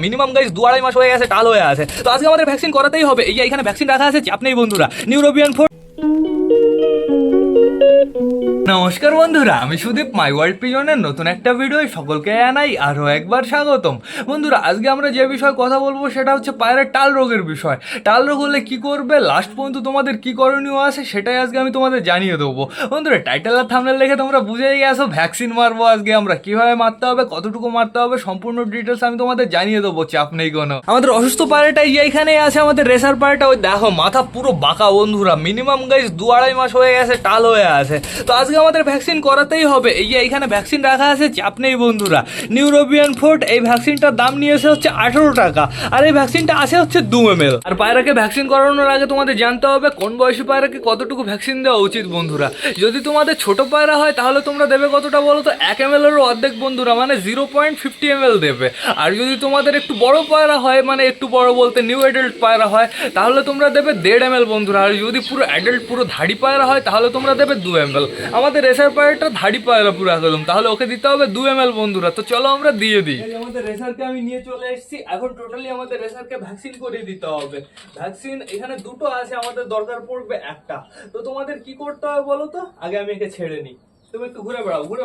Minimum guys 2-2.5 মাস হয়ে গেছে, টাল হয়ে আছে। তো আজকে আমাদের ভ্যাকসিন করাতেই হবে। এই যে এখানে ভ্যাকসিন রাখা আছে, চাপ নেই বন্ধুরা। নিউরোবিয়ান 4। নমস্কার বন্ধুরা, আমি সুদীপ, মাই ওয়ার্ল্ড পিজনের নতুন একটা ভিডিও সকলকে জানাই আরও একবার স্বাগতম। বন্ধুরা, আজকে আমরা যে বিষয়ে কথা বলবো সেটা হচ্ছে পায়রার টাল রোগের বিষয়। টাল রোগ হলে কী করবে, লাস্ট পর্যন্ত তোমাদের কী করণীয় আছে সেটাই আজকে আমি তোমাদের জানিয়ে দেবো। বন্ধুরা, টাইটেল আর থাম্বনেল দেখে তোমরা বুঝেই গেছো ভ্যাকসিন মারবো আজকে আমরা। কীভাবে মারতে হবে, কতটুকু মারতে হবে, সম্পূর্ণ ডিটেলস আমি তোমাদের জানিয়ে দেবো, চাপ নেই কোনো। আমাদের অসুস্থ পায়রাটাই এইখানেই আছে, আমাদের রেসার পায়রাটা। ওই দেখো মাথা পুরো বাঁকা বন্ধুরা, মিনিমাম গাইস 2-2.5 মাস হয়ে গেছে, টাল হয়ে আছে। তো আজকে আমাদের ভ্যাকসিন করাতেই হবে। এই যে এইখানে ভ্যাকসিন রাখা আছে, চাপ নেই বন্ধুরা। নিউরোবিয়ান 4, এই ভ্যাকসিনটার দাম নিয়েছে হচ্ছে 18 টাকা, আর এই ভ্যাকসিনটা আছে হচ্ছে 2 ml। আর পায়রাকে ভ্যাকসিন করানোর আগে তোমাদের জানতে হবে কোন বয়সী পায়রাকে কতটুকু ভ্যাকসিন দেওয়া উচিত বন্ধুরা। যদি তোমাদের ছোট পায়রা হয় তাহলে তোমরা দেবে কতটা বলো তো, 1 ml এর অর্ধেক বন্ধুরা, মানে 0.50 ml দেবে। আর যদি তোমাদের একটু বড় পায়রা হয়, মানে একটু বড় বলতে নিউ অ্যাডাল্ট পায়রা হয়, তাহলে তোমরা দেবে 1.5 ml বন্ধুরা। আর যদি পুরো অ্যাডাল্ট পুরো ধাড়ি পায়রা হয় তাহলে তোমরা দেবে 2 ml। আমাদের রেসার পায়রাটা ধাড়ি পায়রা পুরো একদম, তাহলে ওকে দিতে হবে 2 ml বন্ধুরা। তো চলো আমরা দিয়ে দিই। আমাদের রেসারকে আমি নিয়ে চলে এসেছি, এখন টোটালি আমাদের রেসারকে ভ্যাকসিন করে দিতে হবে। ভ্যাকসিন এখানে দুটো আছে, আমাদের দরকার পড়বে একটা। তো তোমাদের কি করতে হবে বলো তো, আগে আমি একে ছেড়ে নিই, তুমি একটু ঘুরে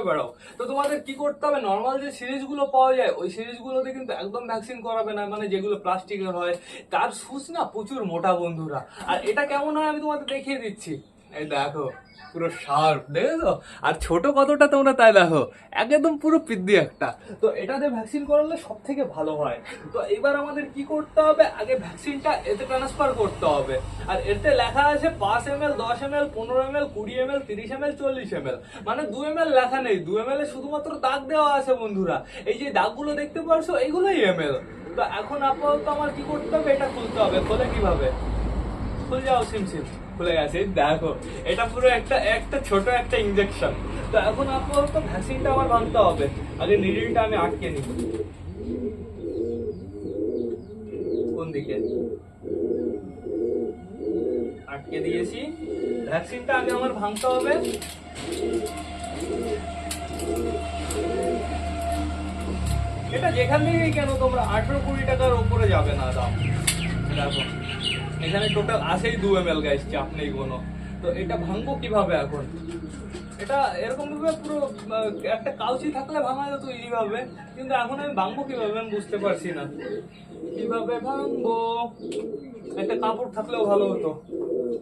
বেড়াও। তো তোমাদের কি করতে হবে, নর্মাল যে সিরিজগুলো পাওয়া যায় ওই সিরিজগুলোতে কিন্তু একদম ভ্যাকসিন করাবে না, মানে যেগুলো প্লাস্টিকের হয়, তার সুচ না প্রচুর মোটা বন্ধুরা। আর এটা কেমন হয় আমি তোমাদের দেখিয়ে দিচ্ছি। এই দেখো পুরো শার্প, দেখেছো? আর ছোট কতটা তোমরা তাই দেখো, একদম পুরো পিদ্দি একটা। তো এটাতে ভ্যাকসিন করালে সব থেকে ভালো হয়। তো এবার আমাদের কি করতে হবে, আগে ভ্যাকসিনটা এতে ট্রান্সফার করতে হবে। আর এতে লেখা আছে 5 ml, 10 ml, 15 ml, 20 ml, 30 ml, 40 ml। মানে 2 ml লেখা নেই, 2 ml এ শুধুমাত্র দাগ দেওয়া আছে বন্ধুরা। এই যে দাগগুলো দেখতে পারছো এইগুলোই ml। তো এখন আপাতত আমার কি করতে হবে, এটা খুলতে হবে। খোলে কিভাবে, খুলে যাও, সিম খুলে গেছে। দেখো এটা পুরো একটা ছোট একটা ইনজেকশন। তো এখন আপাতত ভ্যাকসিনটা আমার ভাঙতে হবে। আগে নিডলটা আমি আটকে নিই। কোন দিকে আটকে দিয়েছি, ভ্যাকসিনটা আগে আমার ভাঙতে হবে। এটা যেখান থেকেই কেন তোমরা 18-20 টাকার উপরে যাবে না দাম। দেখো এখানে টোটাল আসেই 2 ml গাইস, চাপ নেই কোনো। তো এটা ভাঙবো কিভাবে এখন, এটা এরকম ভাবে পুরো একটা কাউচি থাকলে ভাঙা যেত এইভাবে, কিন্তু এখন আমি ভাঙবো কিভাবে আমি বুঝতে পারছি না। কিভাবে ভাঙবো, একটা কাপড় থাকলেও ভালো হতো,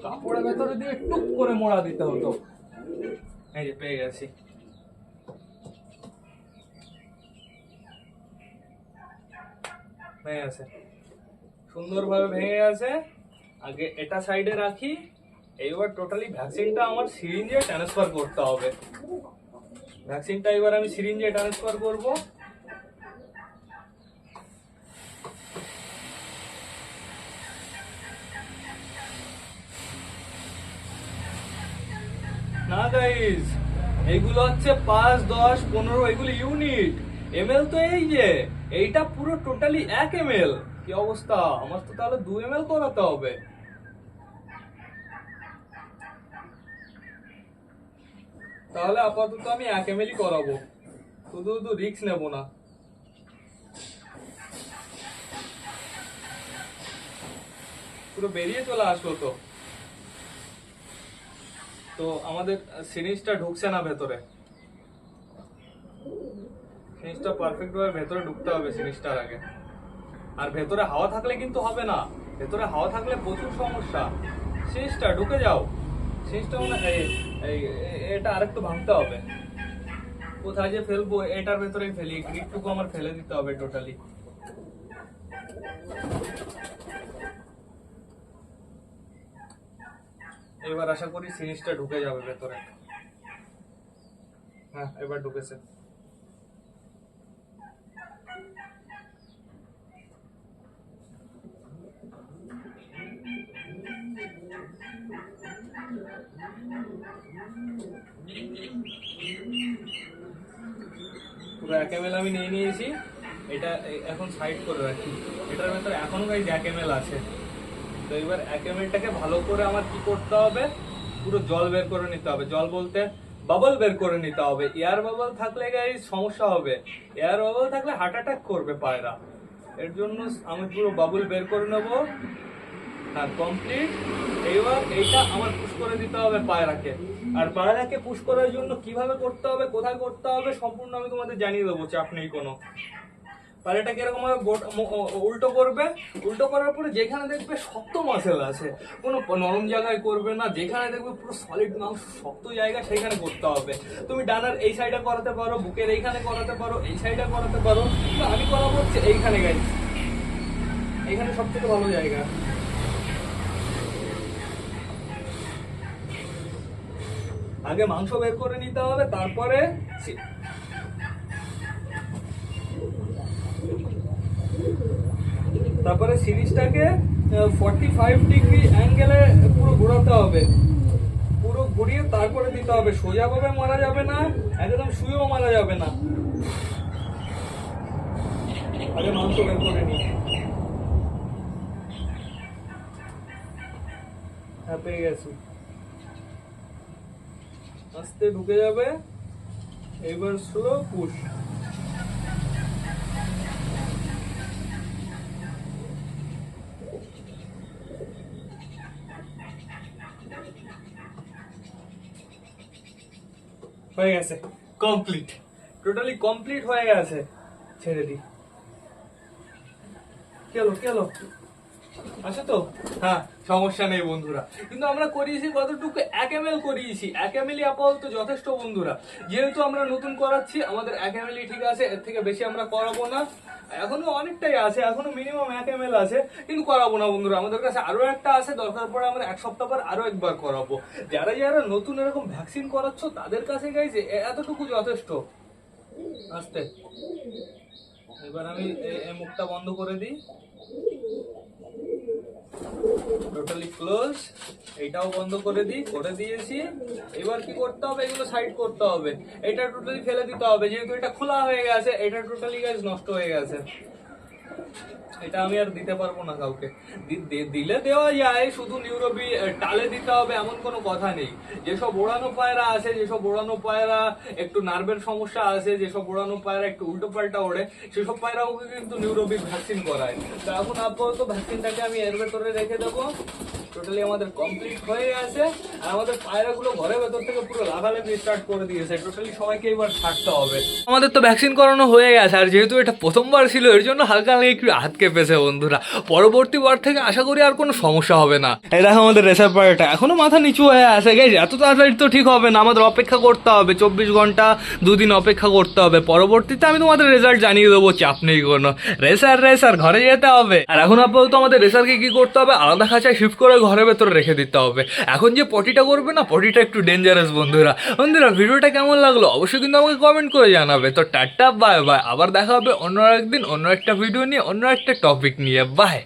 কাপড়ের ভেতরে দিয়ে টুক করে মোড়া দিতে হতো। এই যে পেয়ে গেছি, ভেঙে গেছে, সুন্দরভাবে ভেঙে গেছে। আগে এটা সাইডে রাখি। এইবার টোটালি ভ্যাকসিনটা আমার সিরিঞ্জে ট্রান্সফার করতে হবে। ভ্যাকসিনটা এবার আমি সিরিঞ্জে ট্রান্সফার করব। না গাইস, এইগুলো হচ্ছে 5, 10, 15, এগুলো ইউনিট। ml তো এই যে এইটা পুরো টোটালি 1 ml। কি অবস্থা, আমার তো তাহলে 2 ml করাতে হবে। তাহলে আপাতত আমি 1 ml করাবো, শুধু রিস্ক নেব না। পুরো বেরিয়ে চলে আসলো তো। তো আমাদের সিরিঞ্জটা ঢুকছে না ভেতরে, সিরিঞ্জটা পারফেক্ট ভাবে ভেতরে ঢুকতে হবে সিরিঞ্জটার আগে। আর ভেতরে হাওয়া থাকলে কিন্তু হবে না, ভেতরে হাওয়া থাকলে প্রচুর সমস্যা। সিরিঞ্জটা ঢুকে যাও, সিরিঞ্জটা এটা আরেকটু ভাঙতে হবে। কোথায় যে ফেলবো, এটার ভেতরেই ফেলি, গ্রিপটুকু আমার ফেলে দিতে হবে টোটালি। এবার আশা করি সিরিঞ্জটা ঢুকে যাবে ভেতরে। হ্যাঁ, এবার ঢুকেছে। পুরো 1 ml আমি নিয়ে নিয়েছি। এটা এখন সাইড করে রাখি। এটার ভেতরে এখনো গাইস 1 ml আছে। তো এবার 1 ml-টাকে ভালো করে আমার কি করতে হবে, পুরো জল বের করে নিতে হবে। জল বলতে বাবল বের করে নিতে হবে। এয়ার বাবল থাকলে গাইস সমস্যা হবে, এয়ার বাবল থাকলে হার্ট অ্যাটাক করবে পায়রা। এর জন্য আমি পুরো বাবুল বের করে নেবো। হ্যাঁ, কমপ্লিট। এইবার এইটা আমার পুশ করে দিতে হবে পায়রাকে। আর পায়রাকে পুশ করার জন্য কিভাবে করতে হবে, কোথায় করতে হবে, সম্পূর্ণ আমি তোমাদের জানিয়ে দেবো, চাপ নেই কোনো। পায়রাটা কিরকম ভাবে উল্টো করবে, উল্টো করার পরে যেখানে দেখবে শক্ত মাসেল আছে, কোনো নরম জায়গায় করবে না, যেখানে দেখবে পুরো সলিড মাংস শক্ত জায়গা সেখানে করতে হবে। তুমি ডানার এই সাইডে করাতে পারো, বুকের এইখানে করাতে পারো, এই সাইডে করাতে পারো, তো আমি করাবো হচ্ছে এইখানে গাইছি, এইখানে সবথেকে ভালো জায়গা। আগে মাংস বের করে নিতে হবে, তারপরে সিরিজটাকে 45 ডিগ্রি অ্যাঙ্গেলে পুরো ঘোরাতে হবে, পুরো ঘুরিয়ে তারপরে দিতে হবে। সোজাভাবে মারা যাবে না, একদম শুয়েও মারা যাবে না। আগে মাংস বের করে নি। হ্যাঁ, পেয়ে গেছি। আস্তে ঢুকে যাবে, এবার স্লো পুশ। হয়ে গেছে, কমপ্লিট, টোটালি কমপ্লিট হয়ে গেছে। ছেড়ে দি, কেলো আচ্ছা তো, হ্যাঁ সমস্যা নেই বন্ধুরা। কিন্তু আমরা করিয়েছি কতটুকু, 1 ml করিয়েছি, 1 ml আপাতত যথেষ্ট বন্ধুরা। যেহেতু আমরা নতুন করাচ্ছি, আমাদের 1 ml ঠিক আছে, এর থেকে বেশি আমরা করাবো না। এখনো অনেকটাই আছে, এখনো মিনিমাম 1 ml আছে, কিন্তু করাবো না বন্ধুরা। আমাদের কাছে আরো একটা আছে, দরকার পড়ে আমরা 1 সপ্তাহ পর আরো একবার করাবো। যারা যারা নতুন এরকম ভ্যাকসিন করাচ্ছ তাদের কাছে গাইছে এতটুকু যথেষ্ট। আস্তে, এবার আমি এই মুখটা বন্ধ করে দিই, টোটালি ক্লোজ। এটাও বন্ধ করে দিয়েছি। এবার কি করতে হবে, এগুলো সাইড করতে হবে, এটা টোটালি ফেলে দিতে হবে, যেহেতু এটা খোলা হয়ে গেছে, এটা টোটালি গাছ নষ্ট হয়ে গেছে। এটা আমি আর দিতে পারবো না কাউকে, দিলে দেওয়া যায়, শুধু নিউরোবি টালে দিতে হবে এমন কোনো কথা নেই। যেসব ওড়ানো পায়রা আছে, যেসব ওড়ানো পায়রা একটু নার্ভের সমস্যা আছে, যেসব ওড়ানো পায়রা একটু উল্টো পাল্টা ওড়ে, সেসব পায়রাওকে কিন্তু নিউরোবি ভ্যাকসিন করায়। তো এখন আপাতত ভ্যাকসিনটাকে আমি এর ভেতরে রেখে দেবো। টোটালি আমাদের কমপ্লিট হয়ে গেছে, আর আমাদের পায়রাগুলো ঘরের ভেতর থেকে পুরো লাফালাফি স্টার্ট করে দিয়েছে। টোটালি সবাইকে এবার ছাড়তে হবে। আমাদের তো ভ্যাকসিন করানো হয়ে গেছে, আর যেহেতু এটা প্রথমবার ছিল এর জন্য হালকা হালকা একটু হাত কেঁপেছে বন্ধুরা। পরবর্তী বার থেকে আশা করি আর কোনো সমস্যা হবে না। এই দেখো আমাদের রেসার পায়রাটা এখনো মাথা নিচু হয়ে আছে গাইস, এত তাড়াতাড়ি তো ঠিক হবে না, আমাদের অপেক্ষা করতে হবে 24 ঘন্টা, 2 দিন অপেক্ষা করতে হবে। পরবর্তীতে আমি তোমাদের রেজাল্ট জানিয়ে দেবো, চাপ নেই কোনো। রেসার ঘরে যেতে হবে। আর এখন আপাতত আমাদের রেসারকে কি করতে হবে, আলাদা খাঁচায় শিফট করে ঘরের ভেতরে রেখে দিতে হবে। এখন যে পটিটা করবে না, পটিটা একটু ডেঞ্জারাস বন্ধুরা। ভিডিওটা কেমন লাগলো অবশ্যই কিন্তু আমাকে কমেন্ট করে জানাবে। তো টাটা, বাই বাই, আবার দেখা হবে অন্য একদিন, অন্য একটা ভিডিও নিয়ে, অন্য একটা টপিক নিয়ে। বাই।